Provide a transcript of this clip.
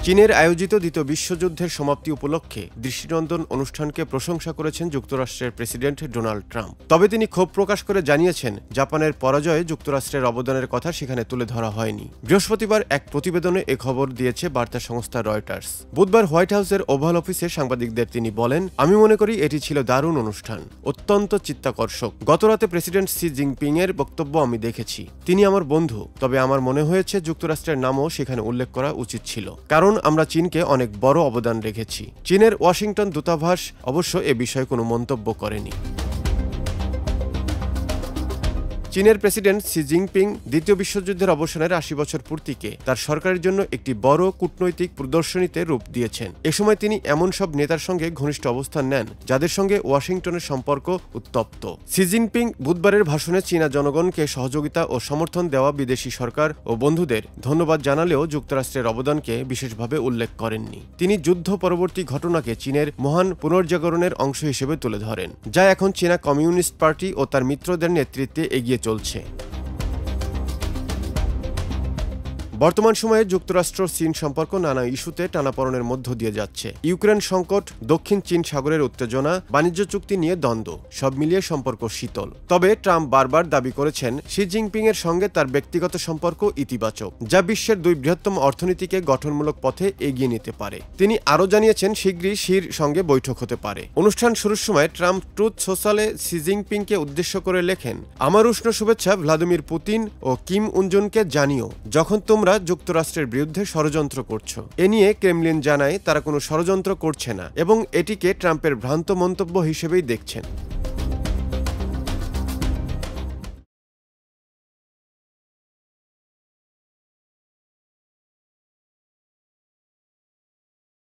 চীনের আয়োজিত দ্বিতীয় বিশ্বযুদ্ধের সমাপ্তি উপলক্ষে দৃষ্টিনন্দন অনুষ্ঠানকে প্রশংসা করেছেন যুক্তরাষ্ট্রের প্রেসিডেন্ট ডোনাল্ড ট্রাম্প। তবে তিনি ক্ষোভ প্রকাশ করে জানিয়েছেন, জাপানের পরাজয়ে যুক্তরাষ্ট্রের অবদানের কথা সেখানে তুলে ধরা হয়নি। বৃহস্পতিবার এক প্রতিবেদনে এ খবর দিয়েছে বার্তা সংস্থা রয়টার্স। বুধবার হোয়াইট হাউসের ওভাল অফিসে সাংবাদিকদের তিনি বলেন, আমি মনে করি এটি ছিল দারুণ অনুষ্ঠান, অত্যন্ত চিত্তাকর্ষক। গতরাতে প্রেসিডেন্ট শি জিনপিং এর বক্তব্য আমি দেখেছি। তিনি আমার বন্ধু, তবে আমার মনে হয়েছে যুক্তরাষ্ট্রের নামও সেখানে উল্লেখ করা উচিত ছিল, কারণ আমরা চীনকে অনেক বড় অবদান রেখেছি। চীনের ওয়াশিংটন দূতাবাস অবশ্য এ বিষয়ে কোনো মন্তব্য করেনি। চীনের প্রেসিডেন্ট শি জিনপিং দ্বিতীয় বিশ্বযুদ্ধের অবসানের ৮০ বছর পূর্তিকে তার সরকারের জন্য একটি বড় কূটনৈতিক প্রদর্শনীতে রূপ দিয়েছেন। এ সময় তিনি এমন সব নেতার সঙ্গে ঘনিষ্ঠ অবস্থান নেন যাদের সঙ্গে ওয়াশিংটনের সম্পর্ক উত্তপ্ত। শি জিনপিং বুধবারের ভাষণে চীনা জনগণকে সহযোগিতা ও সমর্থন দেওয়া বিদেশি সরকার ও বন্ধুদের ধন্যবাদ জানালেও যুক্তরাষ্ট্রের অবদানকে বিশেষভাবে উল্লেখ করেননি। তিনি যুদ্ধ পরবর্তী ঘটনাকে চীনের মহান পুনর্জাগরণের অংশ হিসেবে তুলে ধরেন, যা এখন চীনা কমিউনিস্ট পার্টি ও তার মিত্রদের নেতৃত্বে এগিয়ে চলছে। বর্তমান সময়ে যুক্তরাষ্ট্র চীন সম্পর্ক নানা ইস্যুতে টানাপোড়েনের মধ্য দিয়ে যাচ্ছে। ইউক্রেন সংকট, দক্ষিণ চীন সাগরের উত্তেজনা, বাণিজ্য চুক্তি নিয়ে দ্বন্দ্ব, সব মিলিয়ে সম্পর্ক শীতল। তবে ট্রাম্প বারবার দাবি করেছেন শি জিনপিং এর সঙ্গে তার ব্যক্তিগত সম্পর্ক ইতিবাচক, যা বিশ্বের দুই বৃহত্তম অর্থনীতিকে গঠনমূলক পথে এগিয়ে নিতে পারে। তিনি আরও জানিয়েছেন শীঘ্রই শির সঙ্গে বৈঠক হতে পারে। অনুষ্ঠান শুরুর সময় ট্রাম্প ট্রুথ সোশ্যালে শি জিনপিংকে উদ্দেশ্য করে লেখেন, আমার উষ্ণ শুভেচ্ছা ভ্লাদিমির পুতিন ও কিম উনজুনকে জানিও, যখন তোমরা যুক্তরাষ্ট্রের বিরুদ্ধে ষড়যন্ত্র করছো। এ নিয়ে ক্রেমলিন জানায় তারা কোনো ষড়যন্ত্র করছে না এবং এটিকে ট্রাম্পের ভ্রান্ত মন্তব্য হিসেবেই দেখছেন।